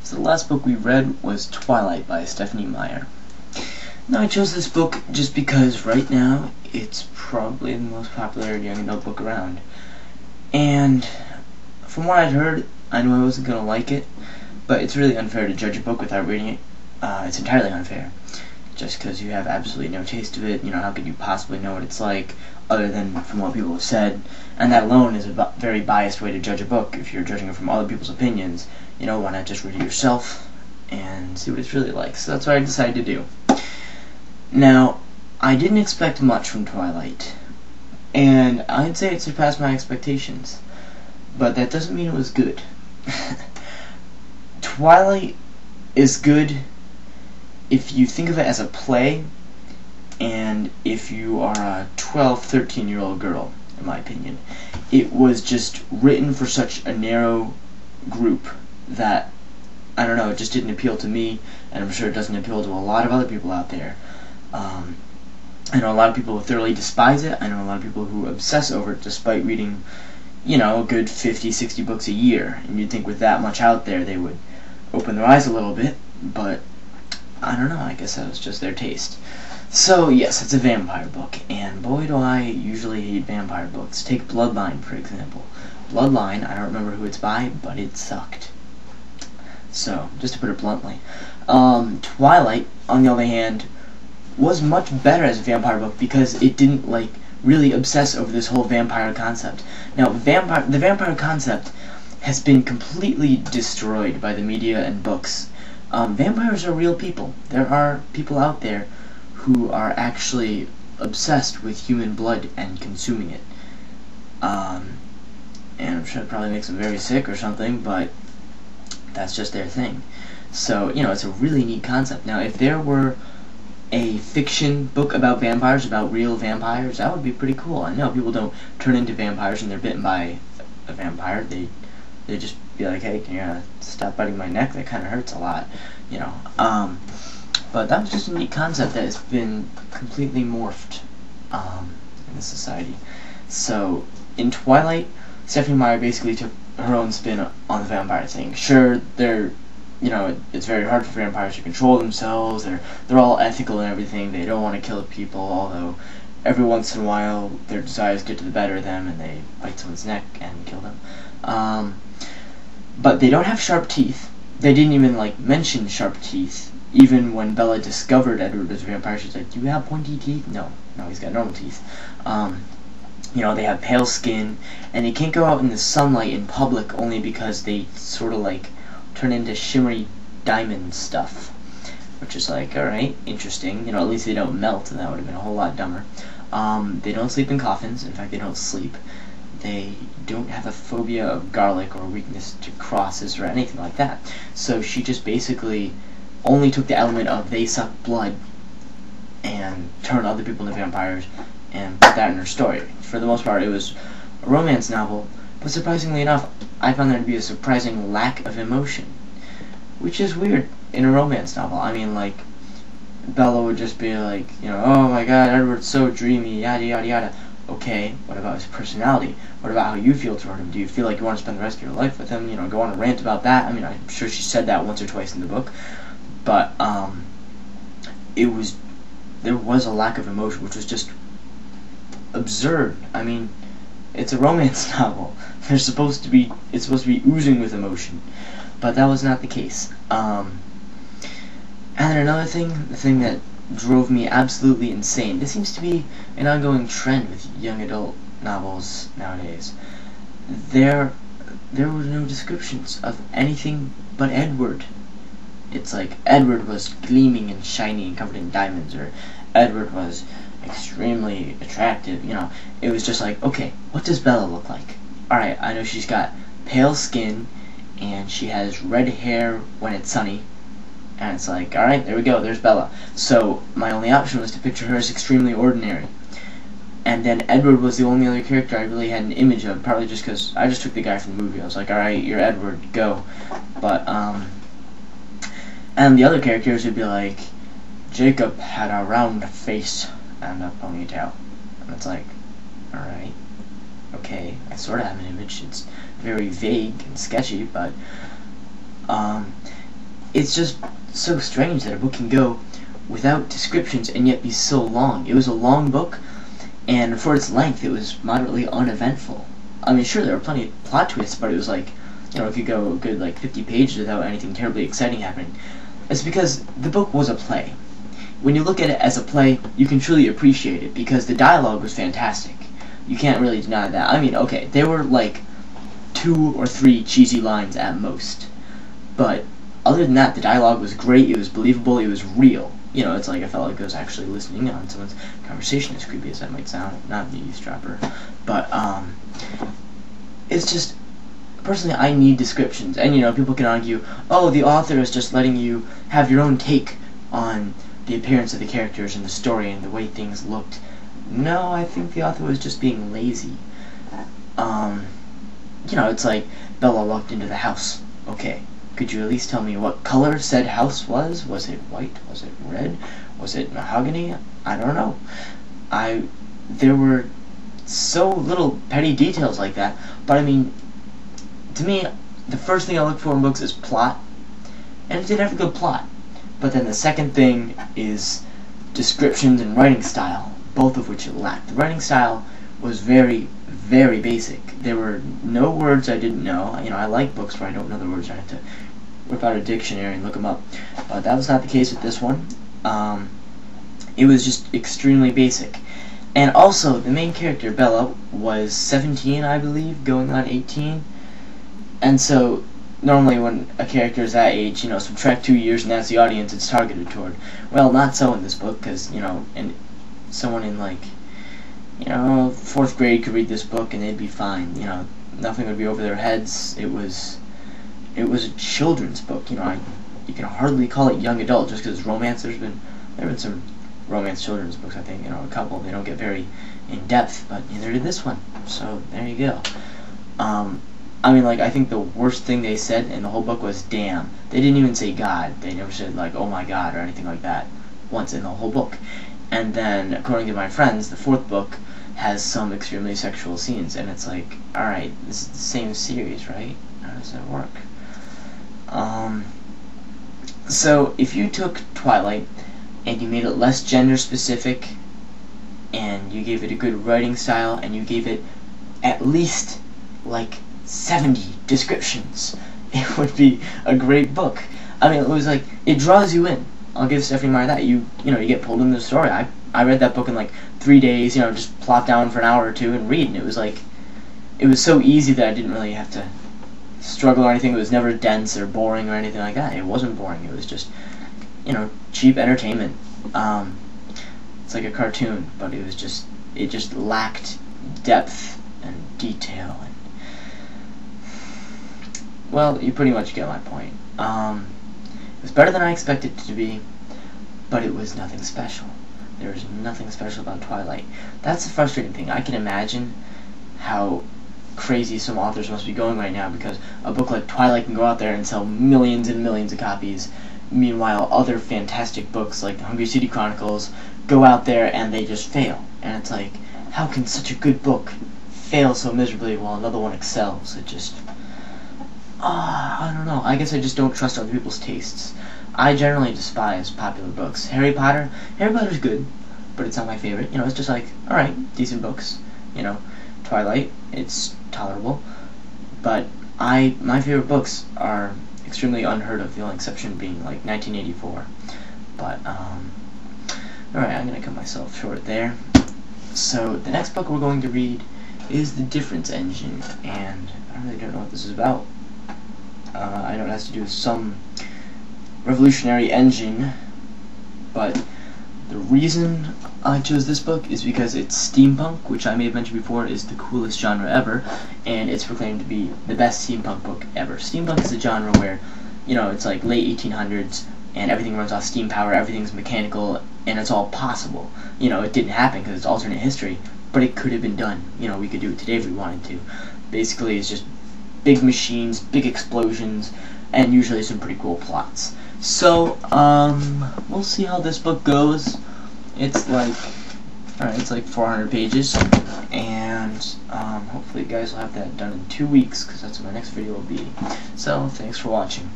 So the last book we read was Twilight by Stephanie Meyer. Now I chose this book just because right now it's probably the most popular young adult book around. And from what I'd heard, I knew I wasn't going to like it, but it's really unfair to judge a book without reading it. It's entirely unfair. Just because you have absolutely no taste of it, how could you possibly know what it's like other than from what people have said? And that alone is a very biased way to judge a book. If you're judging it from other people's opinions, why not just read it yourself and see what it's really like? So that's what I decided to do. Now, I didn't expect much from Twilight, and I'd say it surpassed my expectations, but that doesn't mean it was good. Twilight is good if you think of it as a play, and if you are a 12, 13-year-old girl, in my opinion. It was just written for such a narrow group that, I don't know, it just didn't appeal to me, and I'm sure it doesn't appeal to a lot of other people out there. I know a lot of people who thoroughly despise it. I know a lot of people who obsess over it despite reading, a good 50, 60 books a year. And you'd think with that much out there they would open their eyes a little bit, but I don't know, I guess that was just their taste. So, yes, it's a vampire book, and boy do I usually hate vampire books. Take Bloodline, for example. Bloodline, I don't remember who it's by, but it sucked. So, just to put it bluntly. Twilight, on the other hand, was much better as a vampire book because it didn't, really obsess over this whole vampire concept. Now, the vampire concept has been completely destroyed by the media and books. Vampires are real people. There are people out there who are actually obsessed with human blood and consuming it. And I'm sure it probably makes them very sick or something, but that's just their thing. So, it's a really neat concept. Now, if there were a fiction book about vampires, about real vampires, that would be pretty cool. I know people don't turn into vampires and they're bitten by a vampire. They just be like, hey, can you stop biting my neck? That kind of hurts a lot, But that was just a neat concept that has been completely morphed in this society. So, in Twilight, Stephanie Meyer basically took her own spin on the vampire thing. Sure, it's very hard for vampires to control themselves. They're all ethical and everything. They don't want to kill people, although every once in a while their desires get to the better of them and they bite someone's neck and kill them. But they don't have sharp teeth. They didn't even mention sharp teeth. Even when Bella discovered Edward was a vampire, she's like, do you have pointy teeth? No, he's got normal teeth. They have pale skin, and they can't go out in the sunlight in public only because they sort of turn into shimmery diamond stuff. Which is alright, interesting. At least they don't melt, and that would have been a whole lot dumber. They don't sleep in coffins. In fact, they don't sleep. They don't have a phobia of garlic or weakness to crosses or anything like that. So she just basically only took the element of they suck blood and turn other people into vampires and put that in her story. For the most part, it was a romance novel, but surprisingly enough, I found there to be a surprising lack of emotion, which is weird in a romance novel. I mean, Bella would just be oh my god, Edward's so dreamy, yada yada yada. Okay, what about his personality? What about how you feel toward him? Do you feel like you want to spend the rest of your life with him? Go on a rant about that? I mean, I'm sure she said that once or twice in the book, but there was a lack of emotion, which was just absurd. I mean, it's a romance novel. It's supposed to be oozing with emotion, but that was not the case. And then another thing, the thing that drove me absolutely insane. This seems to be an ongoing trend with young adult novels nowadays. There were no descriptions of anything but Edward. It's Edward was gleaming and shiny and covered in diamonds, or Edward was extremely attractive. It was just okay, what does Bella look like? Alright, I know she's got pale skin and she has red hair when it's sunny. And it's alright, there we go, there's Bella. So, my only option was to picture her as extremely ordinary. And then Edward was the only other character I really had an image of, probably just because I just took the guy from the movie. I was alright, you're Edward, go. But, and the other characters would be Jacob had a round face and a ponytail. And it's alright, okay, I sort of have an image. It's very vague and sketchy, but, it's just so strange that a book can go without descriptions and yet be so long. It was a long book, and for its length, it was moderately uneventful. I mean, sure, there were plenty of plot twists, but it was like, you know, it could go a good, like, 50 pages without anything terribly exciting happening. It's because the book was a play. When you look at it as a play, you can truly appreciate it, because the dialogue was fantastic. You can't really deny that. I mean, okay, there were, like, 2 or 3 cheesy lines at most. But other than that, the dialogue was great, it was believable, it was real. You know, it's like I felt like I was actually listening on someone's conversation, as creepy as that might sound, not the eavesdropper. But, it's just, personally, I need descriptions. And, you know, people can argue, oh, the author is just letting you have your own take on the appearance of the characters and the story and the way things looked. No, I think the author was just being lazy. You know, it's like Bella walked into the house. Okay, could you at least tell me what color said house was? Was it white? Was it red? Was it mahogany? I don't know. There were so little petty details like that, but I mean, to me, the first thing I look for in books is plot, and it did have a good plot. But then the second thing is descriptions and writing style, both of which it lacked. The writing style was very, very basic. There were no words I didn't know. You know, I like books where I don't know the words. I have to whip out a dictionary and look them up. But that was not the case with this one. It was just extremely basic. And also, the main character, Bella, was 17, I believe, going on 18. And so, normally when a character is that age, you know, subtract 2 years and that's the audience it's targeted toward. Well, not so in this book, because, you know, and someone in, like, you know, 4th grade could read this book and they'd be fine. You know, nothing would be over their heads. It was a children's book. You know, you can hardly call it young adult just because romance. There have been some romance children's books, I think, you know, a couple. They don't get very in depth, but neither did this one. So there you go. I mean, like, I think the worst thing they said in the whole book was damn. They didn't even say God. They never said, like, oh my God or anything like that once in the whole book. And then, according to my friends, the 4th book has some extremely sexual scenes, and it's like, alright, this is the same series, right? How does that work? So, if you took Twilight and you made it less gender specific, and you gave it a good writing style, and you gave it at least, like, 70 descriptions, it would be a great book. I mean, it was like, it draws you in. I'll give Stephanie Meyer that. You know, you get pulled into the story. I read that book in like 3 days, you know, just plop down for an hour or two and read, and it was like, it was so easy that I didn't really have to struggle or anything. It was never dense or boring or anything like that. It wasn't boring. It was just, you know, cheap entertainment. It's like a cartoon, but it just lacked depth and detail. And, well, you pretty much get my point. It was better than I expected it to be, but it was nothing special. There was nothing special about Twilight. That's the frustrating thing. I can imagine how crazy some authors must be going right now, because a book like Twilight can go out there and sell millions and millions of copies. Meanwhile, other fantastic books like The Hungry City Chronicles go out there and they just fail. And it's like, how can such a good book fail so miserably while another one excels? It just... I don't know. I guess I just don't trust other people's tastes. I generally despise popular books. Harry Potter's good, but it's not my favorite. You know, it's just like, alright, decent books. You know, Twilight, it's tolerable. But my favorite books are extremely unheard of, the only exception being like 1984. But, alright, I'm gonna cut myself short there. So, the next book we're going to read is The Difference Engine, and I really don't know what this is about. I know it has to do with some revolutionary engine, but the reason I chose this book is because it's steampunk, which I may have mentioned before is the coolest genre ever, and it's proclaimed to be the best steampunk book ever. Steampunk is a genre where, you know, it's like late 1800s, and everything runs off steam power, everything's mechanical, and it's all possible. You know, it didn't happen because it's alternate history, but it could have been done. You know, we could do it today if we wanted to. Basically, it's just big machines, big explosions, and usually some pretty cool plots. So, we'll see how this book goes. It's like, alright, it's like 400 pages, and hopefully you guys will have that done in 2 weeks, because that's what my next video will be. So, thanks for watching.